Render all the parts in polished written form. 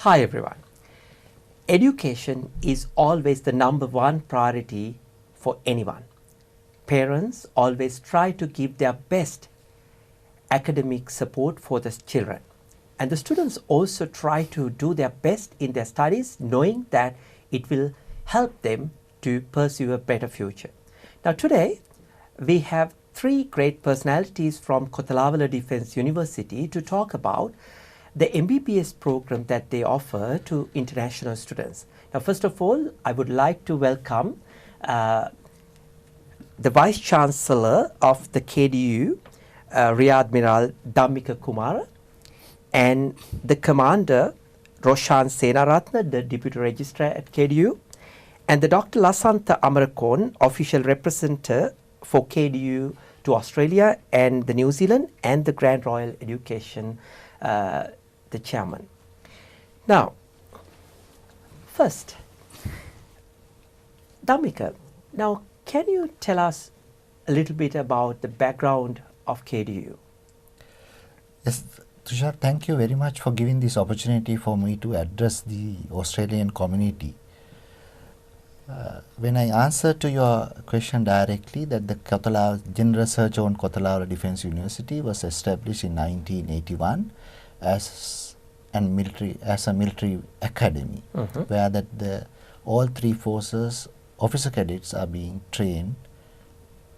Hi everyone. Education is always the number one priority for anyone. Parents always try to give their best academic support for the children. And the students also try to do their best in their studies, knowing that it will help them to pursue a better future. Now today, we have three great personalities from Kotelawala Defence University to talk about the MBBS program that they offer to international students. Now, first of all, I would like to welcome the Vice Chancellor of the KDU, Rear Admiral Dhammika Kumara, and the Commander, Roshan Senaratna, the Deputy Registrar at KDU, and the Dr. Lasantha Amarakon, Official Representative for KDU to Australia and the New Zealand, and the Grand Royal Education the chairman. Now, first, Dhammika, now can you tell us a little bit about the background of KDU? Yes, Tushar, thank you very much for giving this opportunity for me to address the Australian community. When I answer to your question directly, that the General Research on Kotelawala Defence University was established in 1981 as a military academy, where all three forces officer cadets are being trained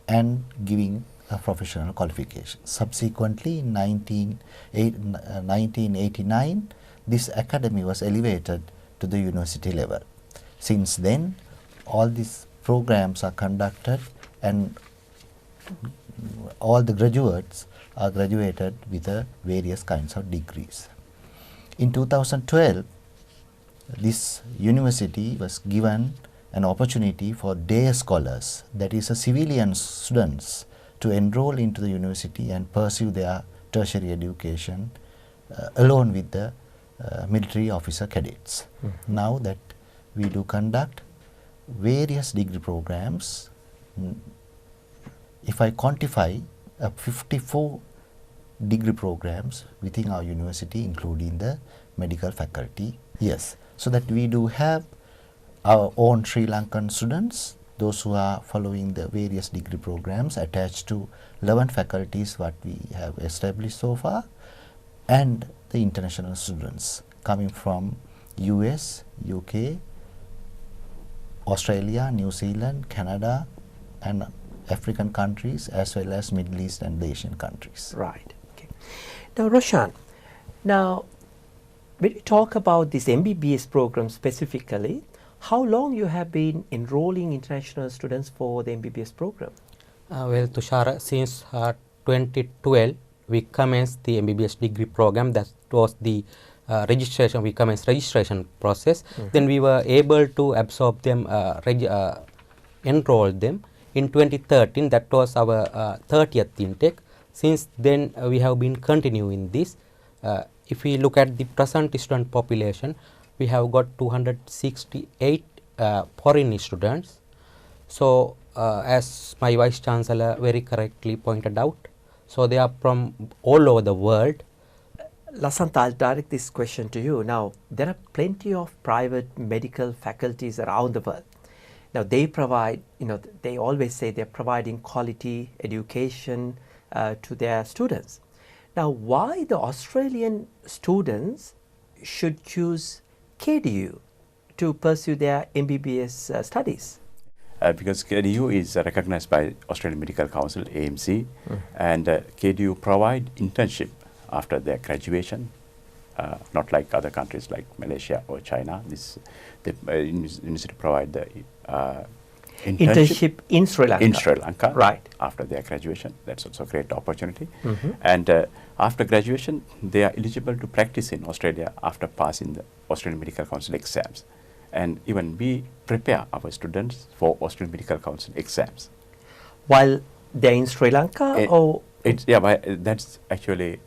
and giving a professional qualification. Subsequently, in 1989, this academy was elevated to the university level. Since then, all these programs are conducted and all the graduates are graduated with various kinds of degrees. In 2012, this university was given an opportunity for day scholars, that is civilian students, to enroll into the university and pursue their tertiary education along with the military officer cadets. Now that we do conduct various degree programs, if I quantify 54 degree programs within our university, including the medical faculty. Yes, so that we do have our own Sri Lankan students, those who are following the various degree programs attached to 11 faculties what we have established so far, and the international students coming from US, UK, Australia, New Zealand, Canada, and African countries, as well as Middle East and the Asian countries. Right. Okay. Now, Roshan, now when you talk about this MBBS program specifically, how long you have been enrolling international students for the MBBS program? Well, Tushar, since 2012, we commenced the MBBS degree program. That was the registration. We commenced registration process. Then we were able to absorb them, enroll them. In 2013, that was our 30th intake. Since then, we have been continuing this. If we look at the present student population, we have got 268 foreign students. So, as my Vice Chancellor very correctly pointed out, so they are from all over the world. Lasantha, I'll direct this question to you. Now, there are plenty of private medical faculties around the world. Now, they provide, they always say they're providing quality education to their students. Now, why the Australian students should choose KDU to pursue their MBBS studies? Because KDU is recognized by Australian Medical Council, AMC, and KDU provide internship after their graduation, not like other countries like Malaysia or China. The university provide the internship in Sri Lanka. In Sri Lanka, right, after their graduation. That's also a great opportunity. And after graduation, they are eligible to practice in Australia after passing the Australian Medical Council exams. And even we prepare our students for Australian Medical Council exams. While they're in Sri Lanka, or? That's actually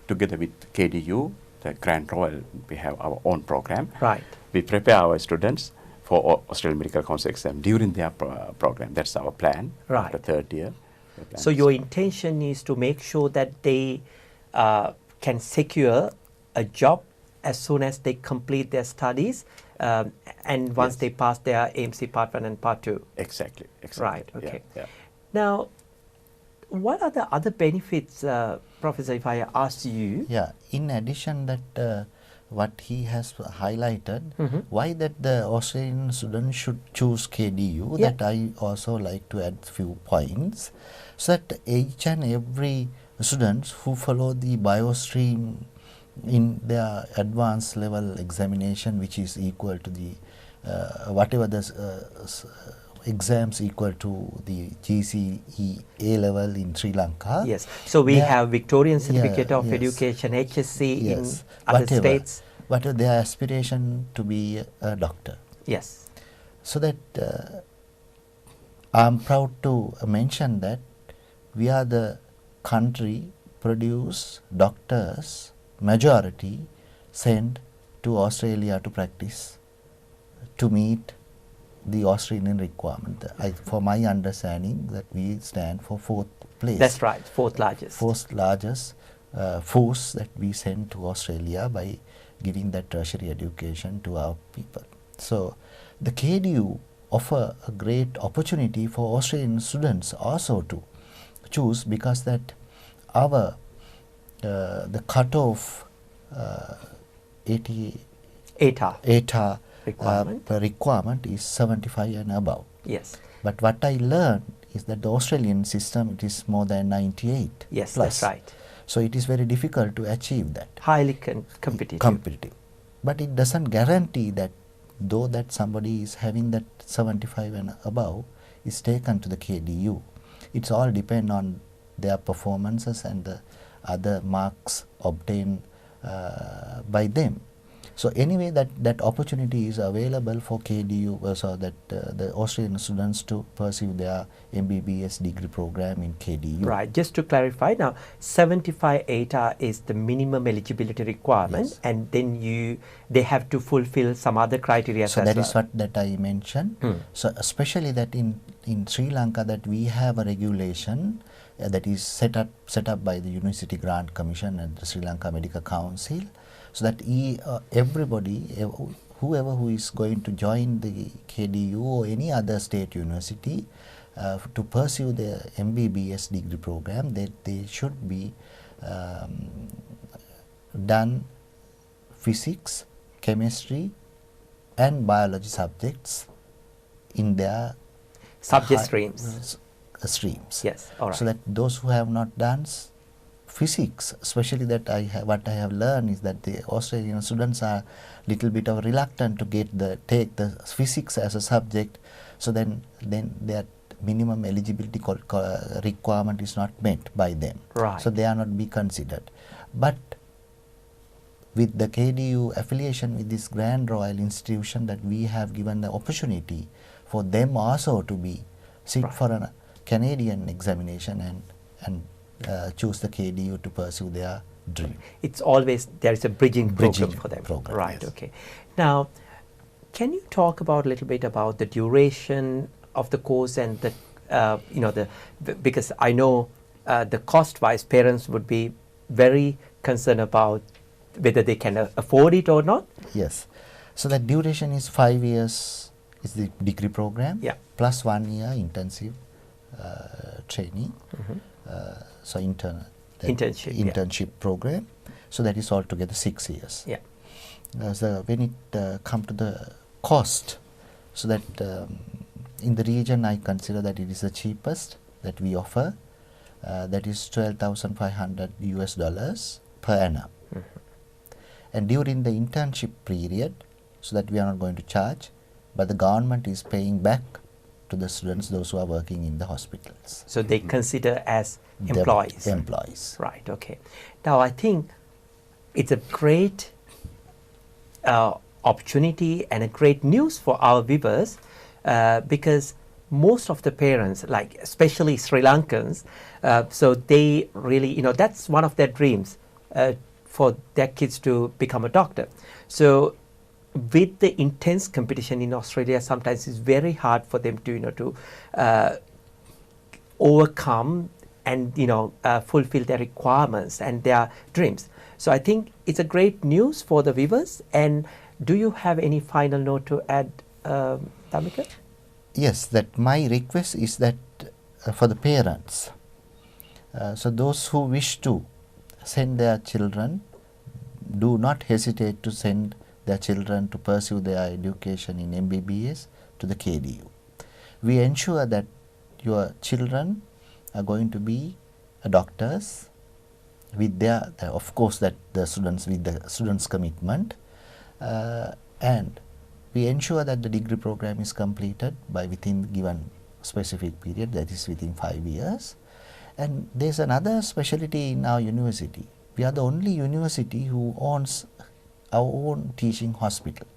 together with KDU, the Grand Royal, we have our own program. Right. We prepare our students for Australian Medical Council exam during their program. That's our plan. Right. After third year. So your intention is to make sure that they can secure a job as soon as they complete their studies, and once Yes. they pass their AMC Part 1 and Part 2. Exactly. Right, Yeah, okay. yeah. Now, what are the other benefits, Professor, if I ask you? Yeah, in addition that what he has highlighted, Mhm. why that the Australian students should choose KDU, Yeah. that I also like to add few points, so that each and every students who follow the biostream in their advanced level examination, which is equal to the whatever the exams equal to the GCE A level in Sri Lanka. Yes. So we There- have Victorian yeah, Certificate of yes. Education, HSC, in Yes, other whatever, states. whatever their aspiration to be a doctor. Yes. So that I'm proud to mention that we are the country produce doctors, majority sent to Australia to practice, to meet the Australian requirement. For my understanding, that we stand for fourth place. That's right, fourth largest. Fourth largest force that we send to Australia by giving that tertiary education to our people. So the KDU offer a great opportunity for Australian students also to choose, because that our the cutoff 80 ATA. ATA Requirement. requirement is 75 and above. Yes. But what I learned is that the Australian system, it is more than 98 Yes, plus. that's right. So it is very difficult to achieve that. Highly competitive. Competitive. But it doesn't guarantee that though that somebody is having that 75 and above is taken to the KDU. It's all depend on their performances and the other marks obtained by them. So anyway, that opportunity is available for KDU, so that the Australian students to pursue their MBBS degree program in KDU. Right. Just to clarify now, 75 ATA is the minimum eligibility requirement, Yes. and then they have to fulfill some other criteria So as that well. is what that I mentioned. So especially that in Sri Lanka, that we have a regulation that is set up by the University Grant Commission and the Sri Lanka Medical Council, so that everybody, whoever who is going to join the KDU or any other state university to pursue the MBBS degree program, that they should be done physics, chemistry and biology subjects in their Subject high- streams. streams. Yes. All right. So that those who have not done physics, especially that what I have learned is that the Australian students are little bit of reluctant to take the physics as a subject. So then their minimum eligibility requirement is not met by them. Right. So they are not be considered. But with the KDU affiliation with this Grand Royal Institution, that we have given the opportunity for them also to sit Right. for a Canadian examination and choose the KDU to pursue their dream. It's always, there is a bridging program Bridging for them. program, Right. yes. Okay. Now, can you talk about a little bit about the duration of the course and the because I know the cost-wise, parents would be very concerned about whether they can afford it or not. Yes. So the duration is 5 years is the degree program, Yeah. plus 1 year intensive training. So Internship, yeah. internship program. So that is altogether 6 years. Yeah. So when it comes to the cost, so that in the region I consider that it is the cheapest that we offer. That is $12,500 per annum. And during the internship period, so that we are not going to charge, but the government is paying back to the students, those who are working in the hospitals. So they consider as The employees. employees. Right. Okay. Now I think it's a great opportunity and a great news for our viewers because most of the parents, like especially Sri Lankans, so they really, that's one of their dreams for their kids to become a doctor. So with the intense competition in Australia, sometimes it's very hard for them to, to overcome and fulfill their requirements and their dreams. So I think it's a great news for the viewers. And do you have any final note to add, Tamika? Yes, that my request is that for the parents, so those who wish to send their children, do not hesitate to send their children to pursue their education in MBBS to the KDU. We ensure that your children are going to be doctors with their, of course, that the students with the students' commitment, and we ensure that the degree program is completed by within given specific period, that is within 5 years. And there's another specialty in our university. We are the only university who owns our own teaching hospital.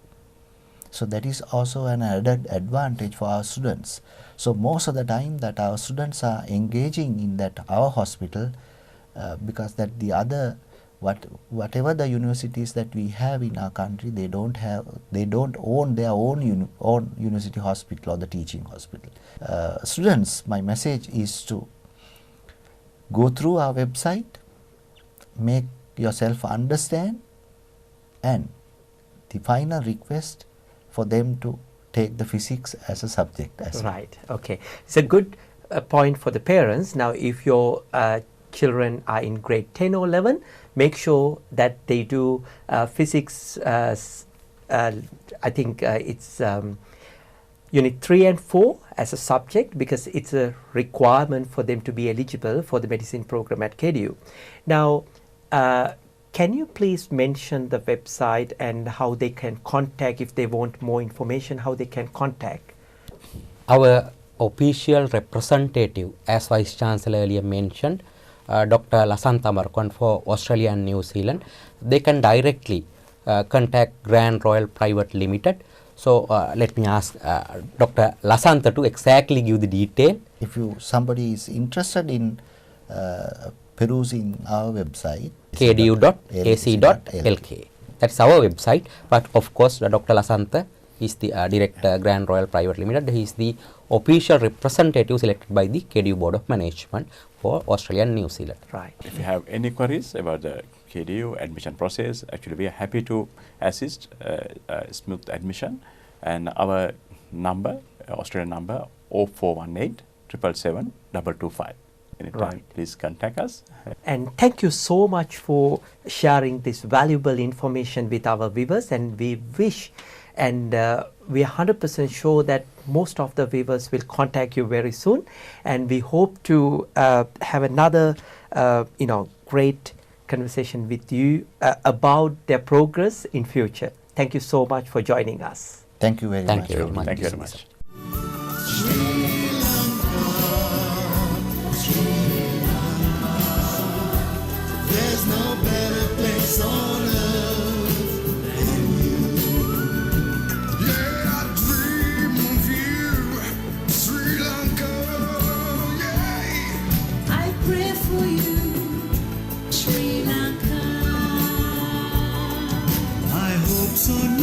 So that is also an added advantage for our students. So most of the time that our students are engaging in that our hospital, because that the other whatever the universities that we have in our country, they don't own their own university hospital or the teaching hospital. Students, my message is to go through our website, make yourself understand, and the final request for them to take the physics as a subject as well. Right. Okay. It's a good point for the parents. Now, if your children are in grade 10 or 11, make sure that they do physics. I think it's unit 3 and 4 as a subject, because it's a requirement for them to be eligible for the medicine program at KDU. Now, can you please mention the website and how they can contact if they want more information, how they can contact? Our official representative, as Vice Chancellor earlier mentioned, Dr. Lasantha Markwan for Australia and New Zealand, they can directly contact Grand Royal Private Limited. So let me ask Dr. Lasantha to exactly give the detail. If somebody is interested in perusing our website, kdu.ac.lk. That's our website, but of course Dr. Lasantha is the Director Grand Royal Private Limited. He is the official representative selected by the KDU Board of Management for Australia and New Zealand. Right. If you have any queries about the KDU admission process, actually we are happy to assist smooth admission. And our number, Australian number, 0418 777 225. Anytime, Right. please contact us. And thank you so much for sharing this valuable information with our viewers, and we wish and we are 100% sure that most of the viewers will contact you very soon, and we hope to have another great conversation with you about their progress in future. Thank you so much for joining us. thank you very Thank much. you very much. Thank you very much. There's no better place on earth than you. Yeah, I dream of you, Sri Lanka. Yeah. I pray for you, Sri Lanka. My hopes are